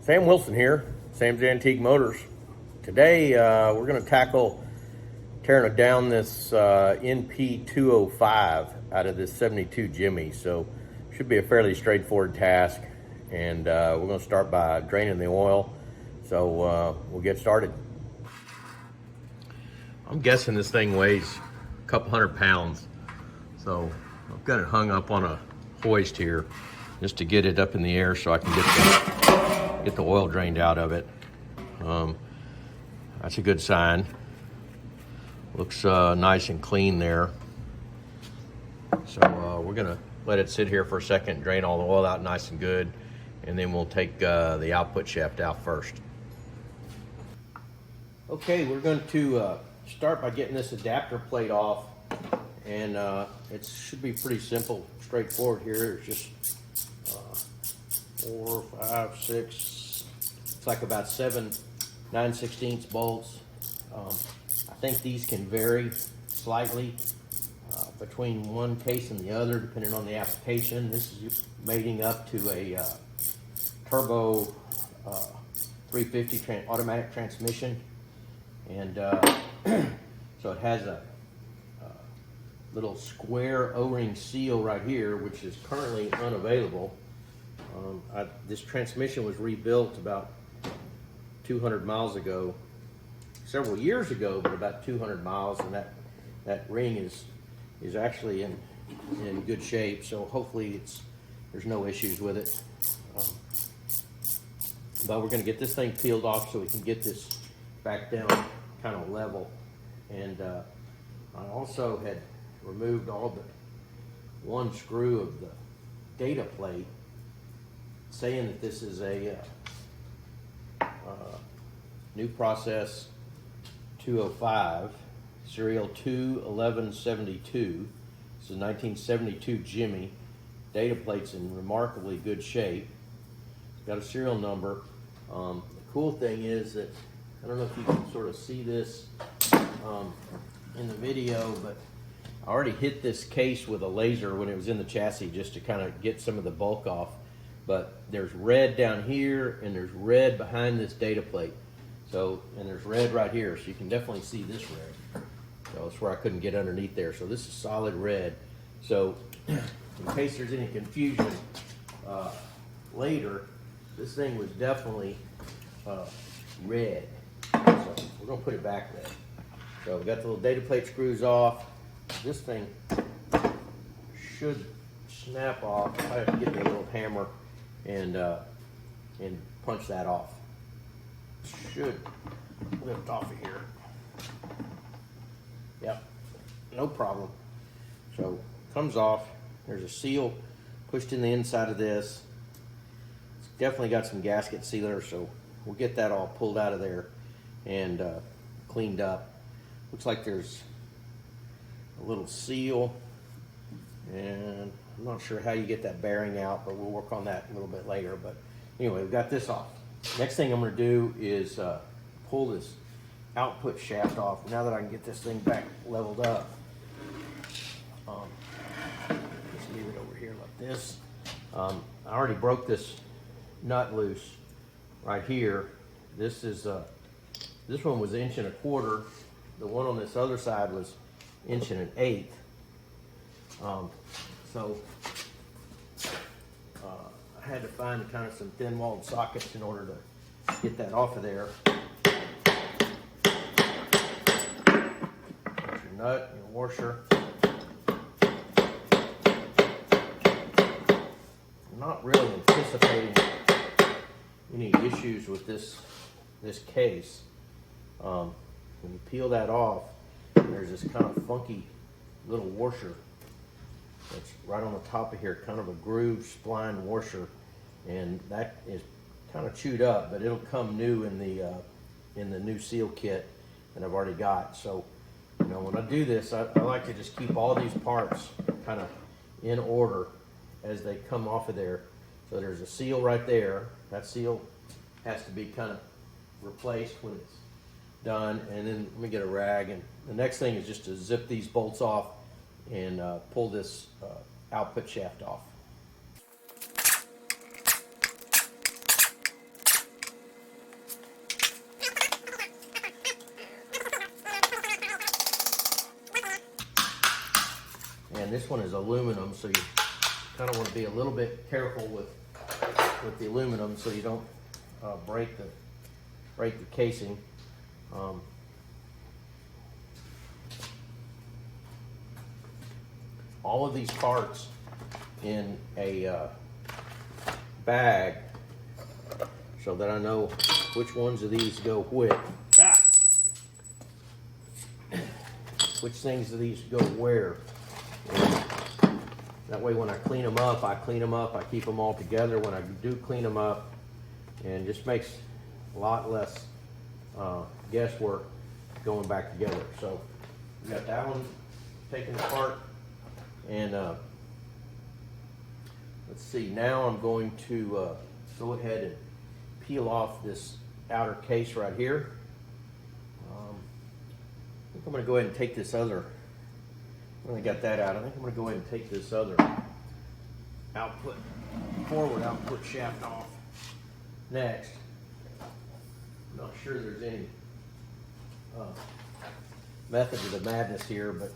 Sam Wilson here, Sam's Antique Motors. Today we're going to tackle tearing down this NP205 out of this 72 Jimmy. So should be a fairly straightforward task, and we're going to start by draining the oil. So we'll get started. I'm guessing this thing weighs a couple 100 pounds. So I've got it hung up on a hoist here just to get it up in the air so I can get the oil drained out of it. That's a good sign. Looks nice and clean there. So we're gonna let it sit here for a second, drain all the oil out nice and good, and then we'll take the output shaft out first. Okay, we're going to start by getting this adapter plate off, and it should be pretty simple, straightforward here. It's just 4, 5, 6, it's like about 7 9/16 bolts. I think these can vary slightly between one case and the other depending on the application. This is mating up to a turbo 350 automatic transmission, and so it has a little square O-ring seal right here, which is currently unavailable. This transmission was rebuilt about 200 miles ago, several years ago, but about 200 miles, and that ring is actually in good shape. So hopefully there's no issues with it. But we're going to get this thing peeled off so we can get this back down kind of level. And I also had removed all but one screw of the data plate, saying that this is a new process 205, serial 21172. This is 1972 Jimmy. Data plate's in remarkably good shape. It's got a serial number. The cool thing is that, I don't know if you can sort of see this in the video, but I already hit this case with a laser when it was in the chassis just to kind of get some of the bulk off. But there's red down here, and there's red behind this data plate. So, and there's red right here, so you can definitely see this red. So that's where I couldn't get underneath there. So this is solid red. So in case there's any confusion later, this thing was definitely red. So we're gonna put it back red. So we got the little data plate screws off. This thing should snap off. I have to get me a little hammer and punch that off. Should lift off of here. Yep, no problem. So comes off. There's a seal pushed in the inside of this. It's definitely got some gasket sealer, so we'll get that all pulled out of there and cleaned up. Looks like there's a little seal, and I'm not sure how you get that bearing out, but we'll work on that a little bit later. But anyway, we've got this off. Next thing I'm going to do is pull this output shaft off. Now that I can get this thing back leveled up, just leave it over here like this. I already broke this nut loose right here. This is this one was 1 1/4. The one on this other side was 1 1/8. So I had to find kind of some thin-walled sockets in order to get that off of there. There's your nut, your washer. I'm not really anticipating any issues with this case. When you peel that off, there's this kind of funky little washer that's right on the top of here, kind of a groove spline washer, and that is kind of chewed up, but it'll come new in the new seal kit that I've already got. So, you know, when I do this, I like to just keep all these parts kind of in order as they come off of there. So there's a seal right there. That seal has to be kind of replaced when it's done. And then let me get a rag, and the next thing is just to zip these bolts off and pull this output shaft off. Again, this one is aluminum, so you kind of want to be a little bit careful with the aluminum so you don't break the casing. All of these parts in a bag so that I know which ones of these go with. Which things of these go where. And that way when I clean them up, I keep them all together when I do clean them up, and just makes a lot less guesswork going back together. So we got that one taken apart, and let's see, now I'm going to go ahead and peel off this outer case right here. I think I'm going to go ahead and take this other, when I got that out, I think I'm going to go ahead and take this other forward output shaft off next. I'm not sure there's any method to the madness here, but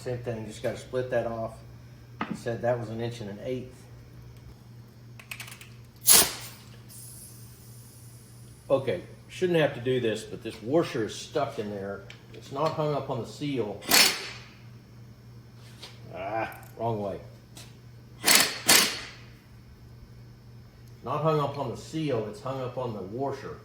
same thing, just got to split that off. It said that was 1 1/8 inches. Okay, shouldn't have to do this, but this washer is stuck in there. It's not hung up on the seal. Wrong way. Not hung up on the seal, it's hung up on the washer.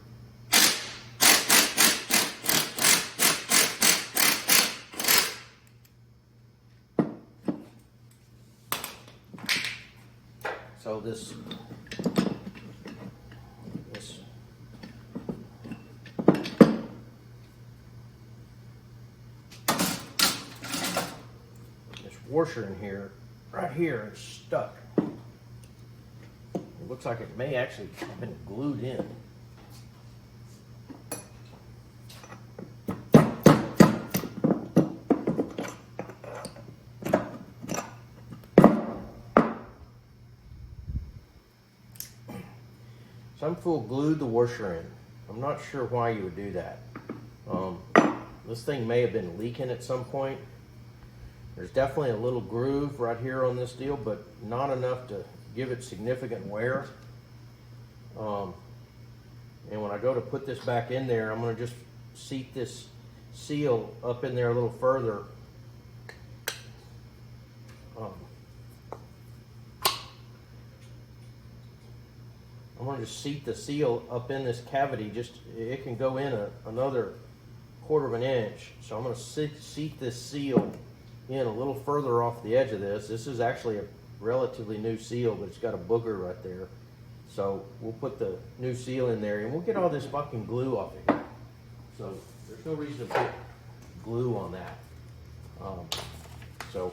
So this washer in here, right here, is stuck. It looks like it may actually have been glued in. Some fool glued the washer in. I'm not sure why you would do that. This thing may have been leaking at some point. There's definitely a little groove right here on this deal, but not enough to give it significant wear. And when I go to put this back in there, I'm going to just seat this seal up in there a little further. I'm going to just seat the seal up in this cavity. It can go in another 1/4 inch. So I'm going to seat this seal in a little further off the edge of this. This is actually a relatively new seal, but it's got a booger right there. So we'll put the new seal in there, and we'll get all this fucking glue off of here. So there's no reason to put glue on that. So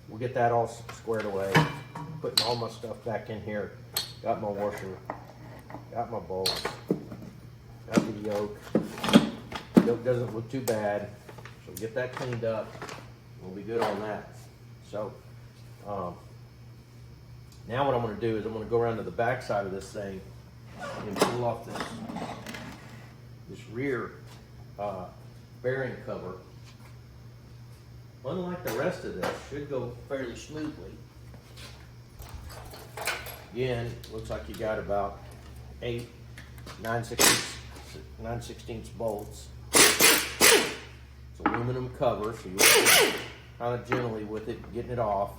we'll get that all squared away. Putting all my stuff back in here. Got my washer, got my bolts, got the yoke. The yoke doesn't look too bad, so get that cleaned up. We'll be good on that. So now what I'm going to do is I'm going to go around to the back side of this thing and pull off this rear bearing cover. Unlike the rest of this, should go fairly smoothly. Again, looks like you got about 8 9/16 bolts. It's aluminum cover, so you work kind of gently with it, getting it off.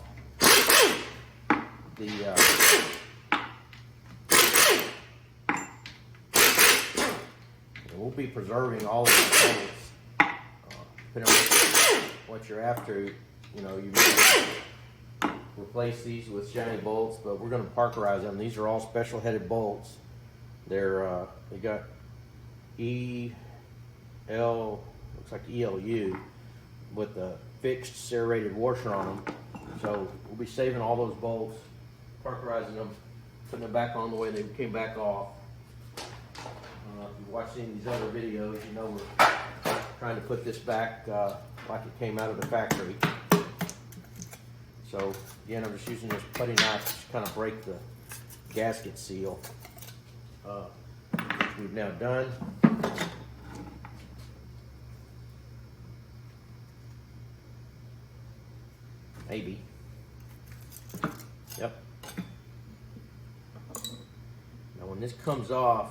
We'll be preserving all of the bolts. Depending on what you're after, you know, you replace these with shiny bolts, but we're going to parkerize them. These are all special headed bolts. They're they got looks like ELU with the fixed serrated washer on them. So we'll be saving all those bolts, parkerizing them, putting them back on the way they came back off. If you've watched any of these other videos, you know we're trying to put this back like it came out of the factory. So again, I'm just using this putty knife to kind of break the gasket seal. which we've now done. Maybe. Yep. Now when this comes off,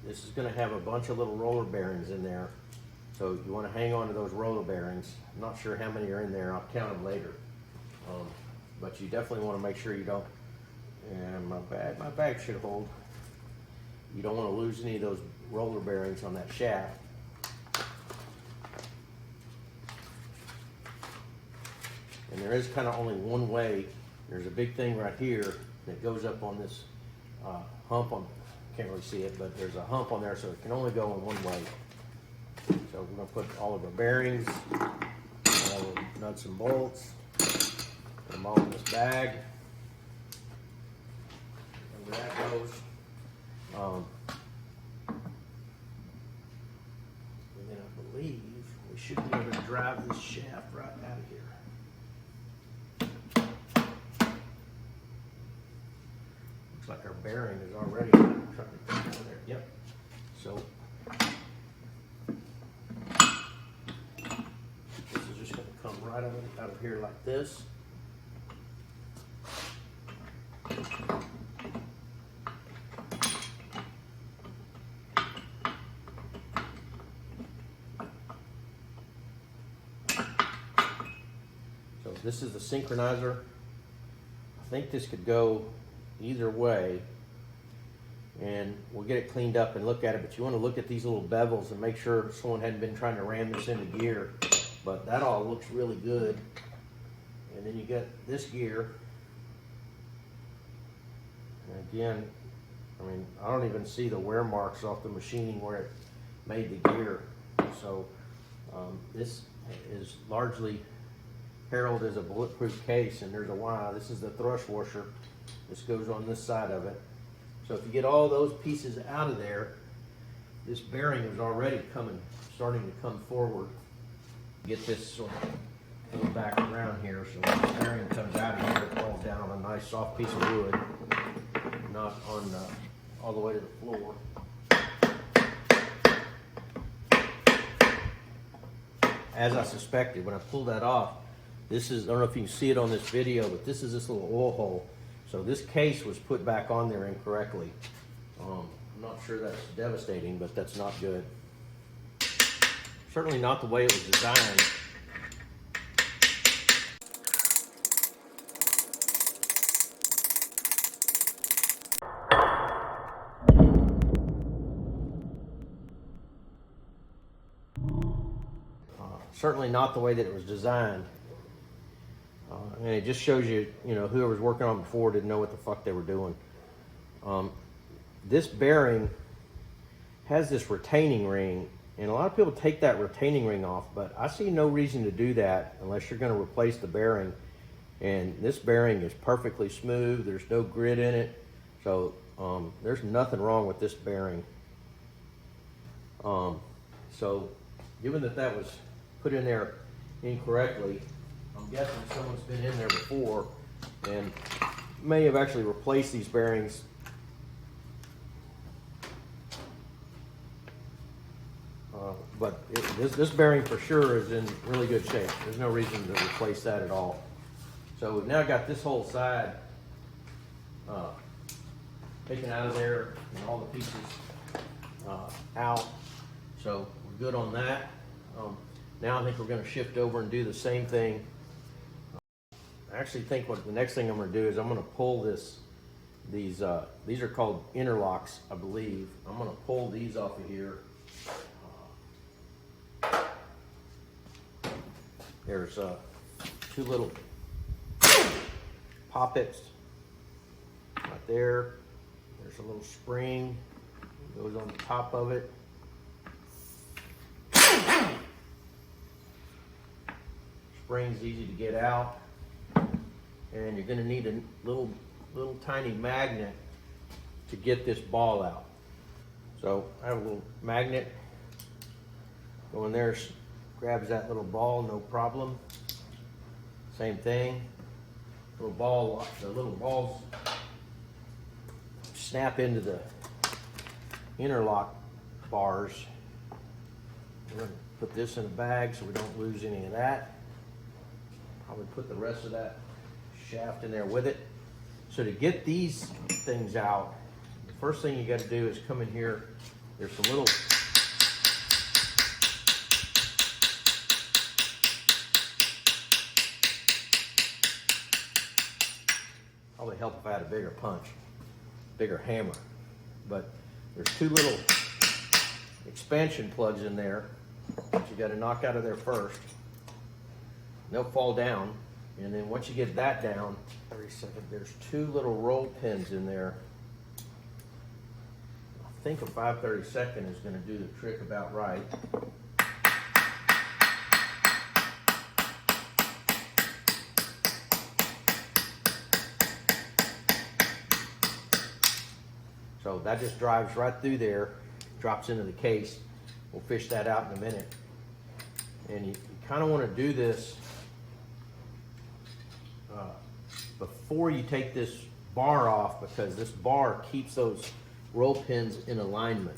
this is going to have a bunch of little roller bearings in there. So you want to hang on to those roller bearings. I'm not sure how many are in there. I'll count them later. But you definitely want to make sure you don't, and my bag should hold. You don't want to lose any of those roller bearings on that shaft. And there is kind of only one way. There's a big thing right here that goes up on this hump on, can't really see it, but there's a hump on there, so it can only go in one way. So we're going to put all of our bearings, all the nuts and bolts, put them all in this bag. And where that goes. And then I believe we should be able to drive this shaft right out of here. Looks like our bearing is already down there. Yep. So this is just going to come right out of here like this. So this is the synchronizer. I think this could go either way, and we'll get it cleaned up and look at it, but you want to look at these little bevels and make sure someone hadn't been trying to ram this into gear. But that all looks really good. And then you got this gear, and again, I mean, I don't even see the wear marks off the machining where it made the gear. So this is largely heralded as a bulletproof case, and there's a why. This is the thrust washer. This goes on this side of it. So if you get all those pieces out of there, this bearing is already starting to come forward. Get this sort of pulled back around here, so when the bearing comes out of here, it falls down on a nice soft piece of wood, not on all the way to the floor. As I suspected, when I pulled that off, this is, I don't know if you can see it on this video, but this is this little oil hole. So this case was put back on there incorrectly. I'm not sure that's devastating, but that's not good. Certainly not the way it was designed. Certainly not the way that it was designed. And it just shows you, whoever was working on it before didn't know what the fuck they were doing. This bearing has this retaining ring, and a lot of people take that retaining ring off, but I see no reason to do that unless you're going to replace the bearing. And this bearing is perfectly smooth. There's no grit in it. So there's nothing wrong with this bearing. So given that was put in there incorrectly, I'm guessing someone's been in there before and may have actually replaced these bearings. But this bearing for sure is in really good shape. There's no reason to replace that at all. So we've now got this whole side taken out of there and all the pieces out. So we're good on that. Now I think we're going to shift over and do the same thing. I actually think what the next thing I'm going to do is I'm going to pull these are called interlocks, I believe. I'm going to pull these off of here. There's two little poppets right there. There's a little spring that goes on the top of it. Spring's easy to get out, and you're going to need a little tiny magnet to get this ball out. So I have a little magnet. Go in there, grabs that little ball, no problem. Same thing. The little balls snap into the interlock bars. We're going to put this in a bag so we don't lose any of that. Probably put the rest of that shaft in there with it. So to get these things out, the first thing you got to do is come in here. There's some little probably help if I had a bigger punch, bigger hammer. But there's two little expansion plugs in there that you got to knock out of there first. They'll fall down, and then once you get that down, there's two little roll pins in there. I think a 5/32 is going to do the trick about right. So that just drives right through there, drops into the case. We'll fish that out in a minute. And you kind of want to do this before you take this bar off, because this bar keeps those roll pins in alignment.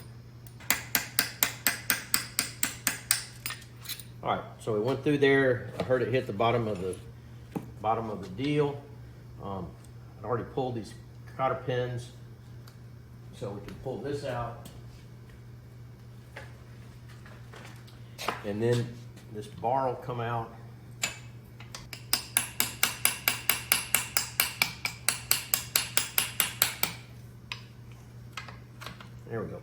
All right, so it went through there. I heard it hit the bottom of the deal. I already pulled these cotter pins, so we can pull this out. And then this bar will come out. There we go.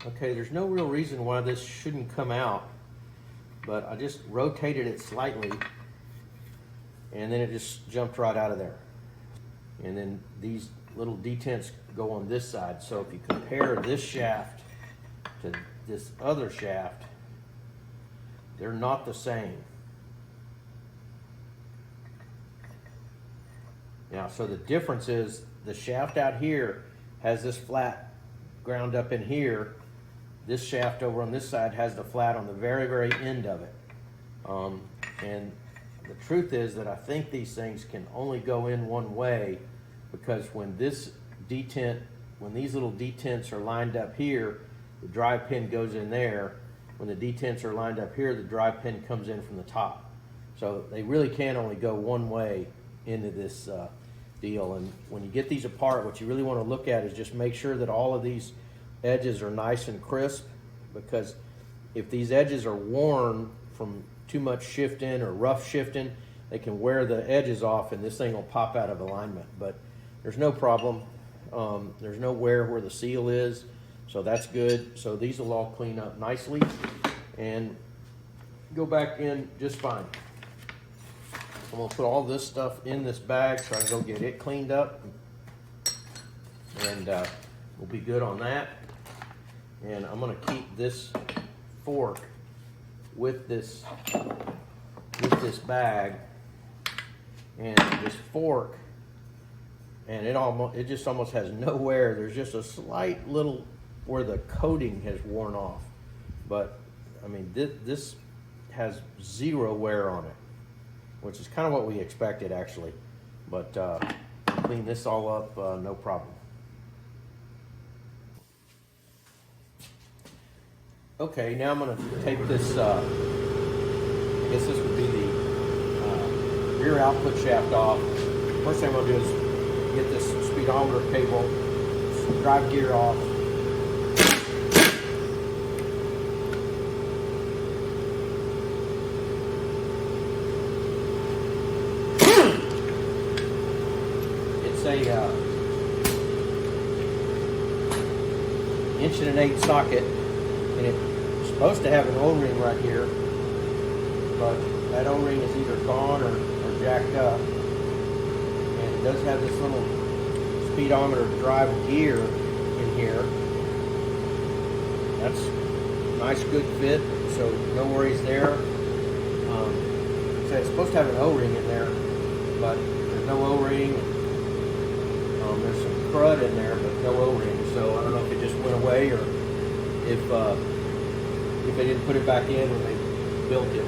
Okay, there's no real reason why this shouldn't come out, but I just rotated it slightly and then it just jumped right out of there. And then these little detents go on this side. So if you compare this shaft to this other shaft, they're not the same. Now, so the difference is the shaft out here has this flat ground up in here. This shaft over on this side has the flat on the very, very end of it. And the truth is that I think these things can only go in one way, because when these little detents are lined up here, the drive pin goes in there. When the detents are lined up here, the drive pin comes in from the top. So they really can only go one way into this deal. And when you get these apart, what you really want to look at is just make sure that all of these edges are nice and crisp, because if these edges are worn from too much shifting or rough shifting, they can wear the edges off and this thing will pop out of alignment. But there's no problem. There's no wear where the seal is, so that's good. So these will all clean up nicely and go back in just fine. I'm gonna put all this stuff in this bag so I can go get it cleaned up, and we'll be good on that. And I'm gonna keep this fork with this bag, and this fork, and it just almost has no wear. There's just a slight little where the coating has worn off, but I mean this has zero wear on it, which is kind of what we expected actually. But clean this all up, no problem. Okay, now I'm going to take this, I guess this would be the rear output shaft off. First thing I'm going to do is get this speedometer cable, drive gear off. It's a 1.8" socket, and it's supposed to have an O-ring right here, but that O-ring is either gone or jacked up. And it does have this little speedometer drive gear in here. That's a nice, good fit, so no worries there. So it's supposed to have an O-ring in there, but there's no O-ring. There's some crud in there, but no O-ring. So I don't know if it just went away or if they didn't put it back in when they built it.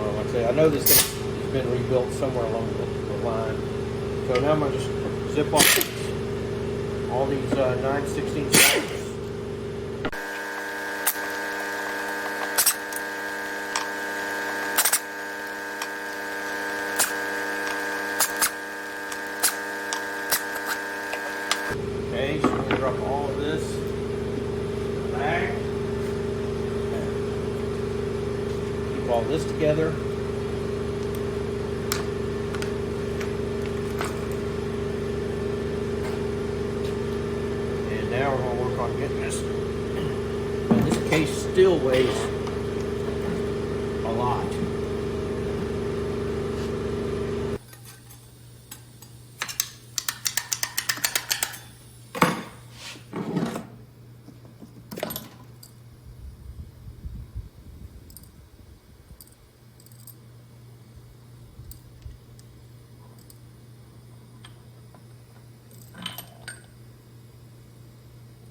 Like I say, I know this thing has been rebuilt somewhere along the line, So now I'm going to just zip off all these 9/16 screws. Okay, so we're going to drop all of this in the bag. Keep all this together. And now we're going to work on getting this. And this case still weighs a lot.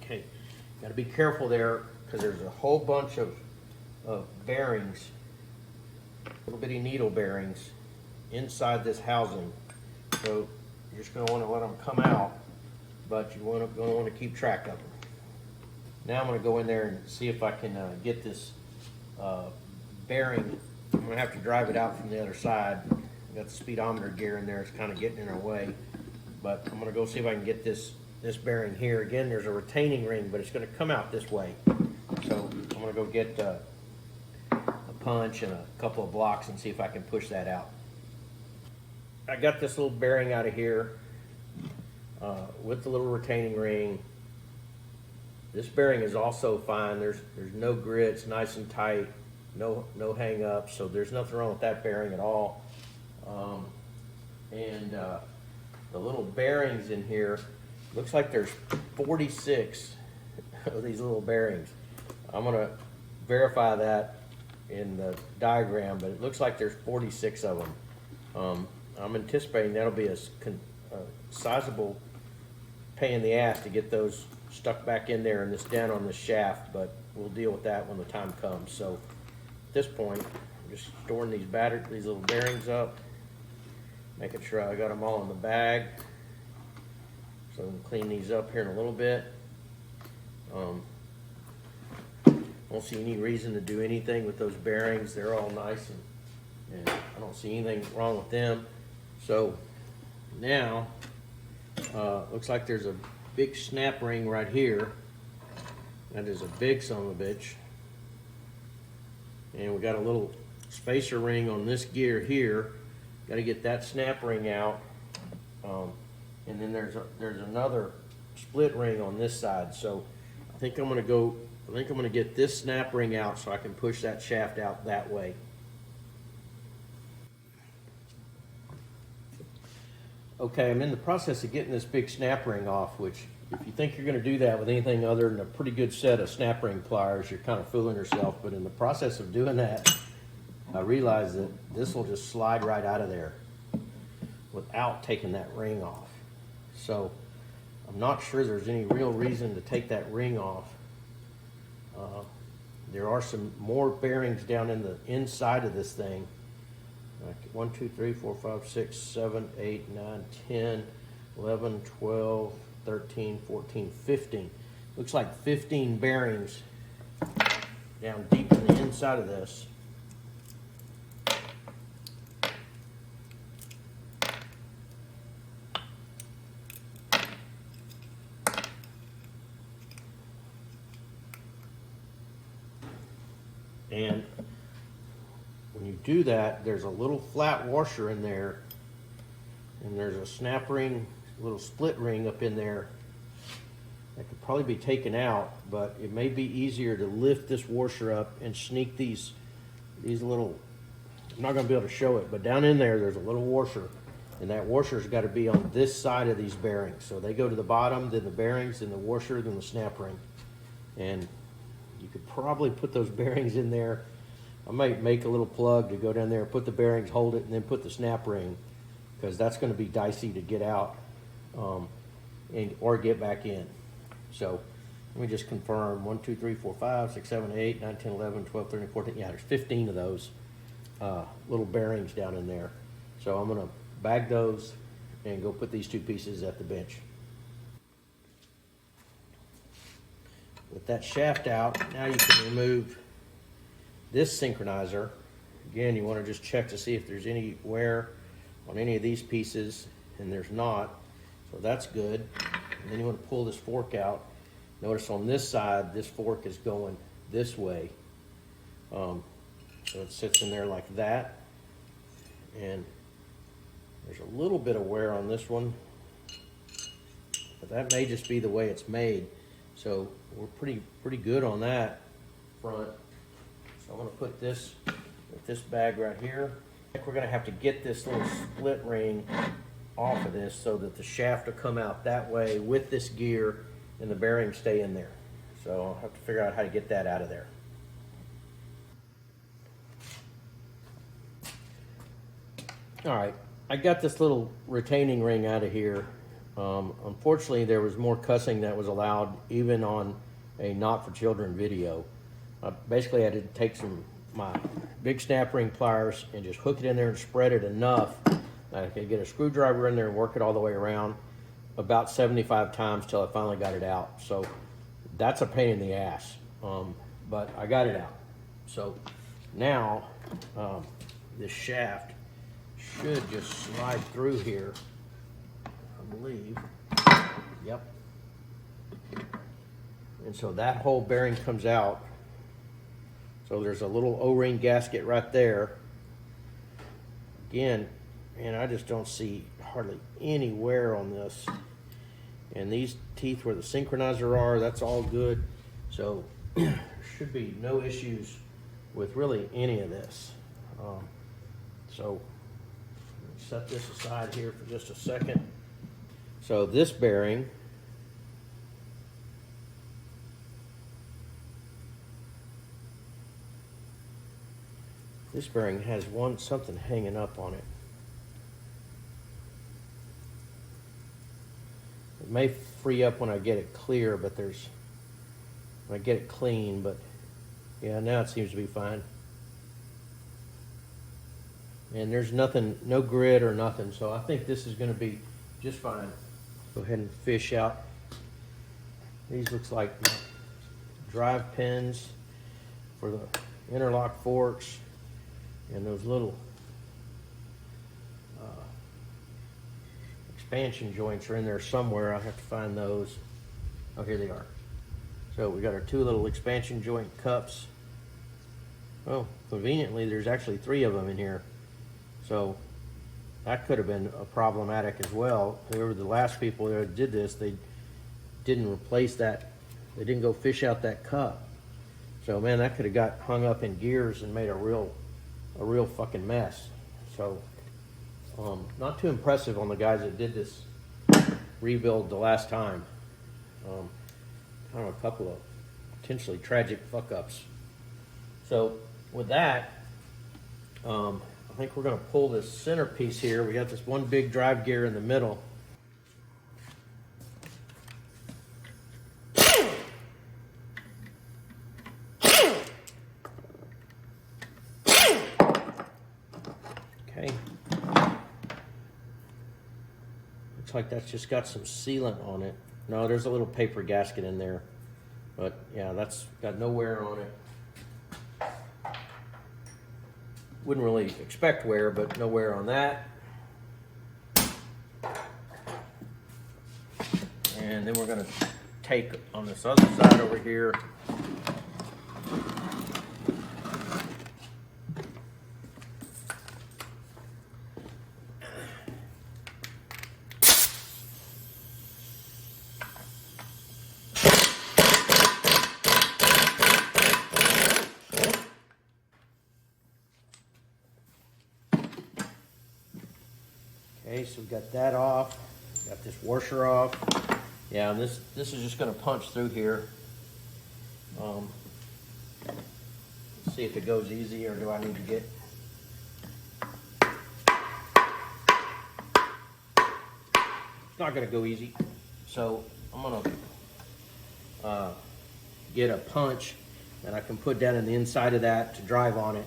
Okay, got to be careful there because there's a whole bunch of bearings, little bitty needle bearings inside this housing. So you're just going to want to let them come out, but you're going to want to keep track of them. Now I'm going to go in there and see if I can get this bearing. I'm going to have to drive it out from the other side. I've got the speedometer gear in there. It's kind of getting in our way, but I'm going to go see if I can get this bearing here. Again, there's a retaining ring, but it's going to come out this way. So I'm going to go get a punch and a couple of blocks and see if I can push that out. I got this little bearing out of here with the little retaining ring. This bearing is also fine. There's no grit. It's nice and tight. No hang up. So there's nothing wrong with that bearing at all. The little bearings in here, looks like there's 46 of these little bearings. I'm going to verify that in the diagram, but it looks like there's 46 of them. I'm anticipating that'll be a sizable pain in the ass to get those stuck back in there and this down on the shaft, but we'll deal with that when the time comes. So at this point, I'm just storing these little bearings up, making sure I got them all in the bag. So I'm going to clean these up here in a little bit. Don't see any reason to do anything with those bearings. They're all nice and I don't see anything wrong with them. So now, looks like there's a big snap ring right here. That is a big son of a bitch. And we got a little spacer ring on this gear here. Got to get that snap ring out. And then there's another split ring on this side. So I think I'm going to get this snap ring out so I can push that shaft out that way. Okay, I'm in the process of getting this big snap ring off, which if you think you're going to do that with anything other than a pretty good set of snap ring pliers, you're kind of fooling yourself. But in the process of doing that, I realized that this will just slide right out of there without taking that ring off. So I'm not sure there's any real reason to take that ring off. There are some more bearings down in the inside of this thing. Like 1, 2, 3, 4, 5, 6, 7, 8, 9, 10, 11, 12, 13, 14, 15. Looks like 15 bearings down deep in the inside of this. And when you do that, there's a little flat washer in there, and there's a snap ring, little split ring up in there that could probably be taken out, but it may be easier to lift this washer up and sneak these little, I'm not going to be able to show it, but down in there's a little washer, and that washer's got to be on this side of these bearings. So they go to the bottom, then the bearings, then the washer, then the snap ring. And you could probably put those bearings in there. I might make a little plug to go down there, put the bearings, hold it, and then put the snap ring, because that's going to be dicey to get out or get back in. So let me just confirm. 1, 2, 3, 4, 5, 6, 7, 8, 9, 10, 11, 12, 13, 14. Yeah, there's 15 of those little bearings down in there. So I'm going to bag those and go put these two pieces at the bench. With that shaft out, now you can remove this synchronizer. Again, you want to just check to see if there's any wear on any of these pieces, and there's not, so that's good. And then you want to pull this fork out. Notice on this side, this fork is going this way. So it sits in there like that. And there's a little bit of wear on this one, but that may just be the way it's made. So we're pretty good on that front. So I'm gonna put this with this bag right here. We're gonna have to get this little split ring off of this so that the shaft will come out that way with this gear and the bearings stay in there. So I'll have to figure out how to get that out of there. All right, I got this little retaining ring out of here. Unfortunately, there was more cussing that was allowed even on a not for children video. Basically, I had to take my big snap ring pliers and just hook it in there and spread it enough that I could get a screwdriver in there and work it all the way around about 75 times till I finally got it out. So that's a pain in the ass, but I got it out. So now this shaft should just slide through here, I believe. Yep. And so that whole bearing comes out. So there's a little O-ring gasket right there. Again, and I just don't see hardly any wear on this. And these teeth where the synchronizer are, that's all good. So there should be no issues with really any of this. So set this aside here for just a second. So this bearing, has something hanging up on it. It may free up when I get it clear, but when I get it clean, but yeah, now it seems to be fine. And there's nothing, no grit or nothing, so I think this is going to be just fine. Go ahead and fish out. These looks like drive pins for the interlock forks, and those little expansion joints are in there somewhere. I'll have to find those. Oh, here they are. So we got our two little expansion joint cups. Oh, conveniently, there's actually 3 of them in here. So that could have been problematic as well. Whoever the last people that did this, they didn't replace that. They didn't go fish out that cup. So man, that could have got hung up in gears and made a real fucking mess. So not too impressive on the guys that did this rebuild the last time. Kind of a couple of potentially tragic fuck ups. So with that, I think we're going to pull this center piece here. We got this one big drive gear in the middle. Okay. Looks like that's just got some sealant on it. No, there's a little paper gasket in there. But yeah, that's got no wear on it. Wouldn't really expect wear, but no wear on that. And then we're going to take on this other side over here. Okay, so we got that off. Got this washer off. Yeah, and this is just going to punch through here. See if it goes easy, or do I need to get... It's not going to go easy. So I'm going to get a punch that I can put down in the inside of that to drive on it,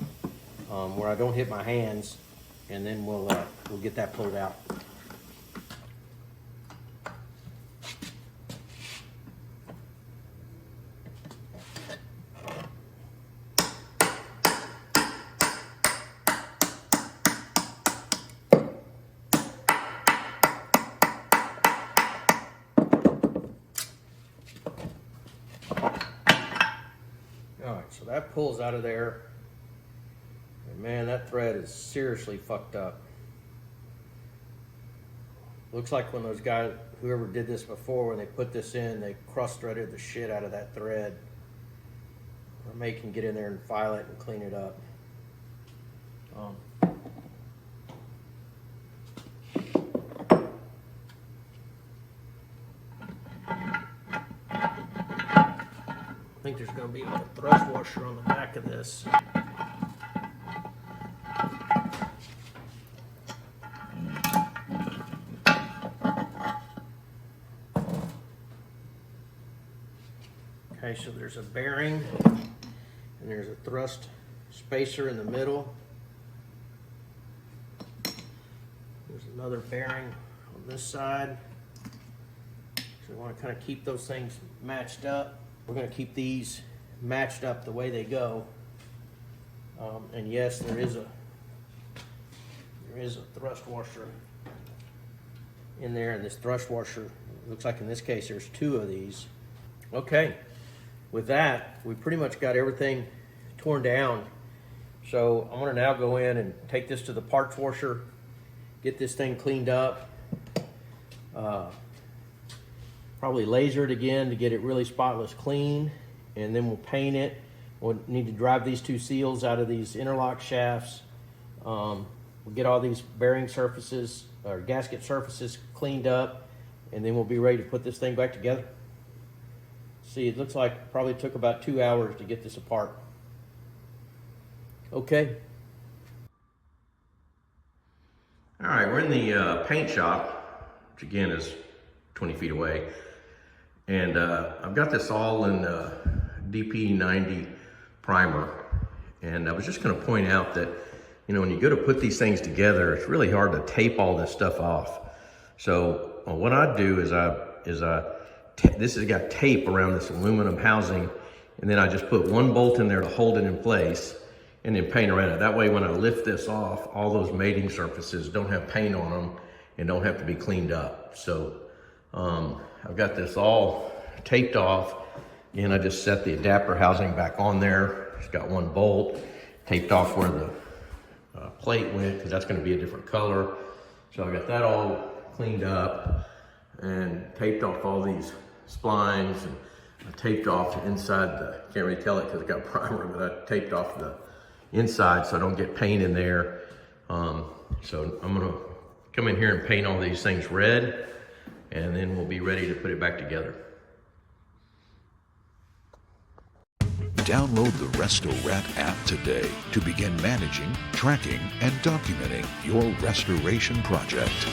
where I don't hit my hands, and then we'll get that pulled out. Alright, so that pulls out of there. And man, that thread is seriously fucked up. Looks like when those guys, whoever did this before, when they put this in, they cross-threaded the shit out of that thread. Or May can get in there and file it and clean it up. I think there's going to be a thrust washer on the back of this. Okay, so there's a bearing and there's a thrust spacer in the middle. There's another bearing on this side. So we want to kind of keep those things matched up. We're going to keep these matched up the way they go. And yes, there is a thrust washer in there, and this thrust washer, looks like in this case there's two of these. Okay, with that, we pretty much got everything torn down. So I'm going to now go in and take this to the parts washer, get this thing cleaned up, probably laser it again to get it really spotless clean, and then we'll paint it. We'll need to drive these two seals out of these interlock shafts. We'll get all these bearing surfaces or gasket surfaces cleaned up, and then we'll be ready to put this thing back together. See, it looks like it probably took about 2 hours to get this apart. Okay. All right, we're in the paint shop, which again is 20 feet away. And I've got this all in DP90 primer. And I was just gonna point out that, you know, when you go to put these things together, it's really hard to tape all this stuff off. So what I do is this has got tape around this aluminum housing, and then I just put one bolt in there to hold it in place and then paint around it. That way when I lift this off, all those mating surfaces don't have paint on them and don't have to be cleaned up. So I've got this all taped off, and I just set the adapter housing back on there. It's got one bolt taped off where the plate went, because that's going to be a different color. So I got that all cleaned up and taped off all these splines, and I taped off the inside, can't really tell it because it got primer, but I taped off the inside so I don't get paint in there. So I'm gonna come in here and paint all these things red, and then we'll be ready to put it back together. Download the Resto-Rat app today to begin managing, tracking, and documenting your restoration project.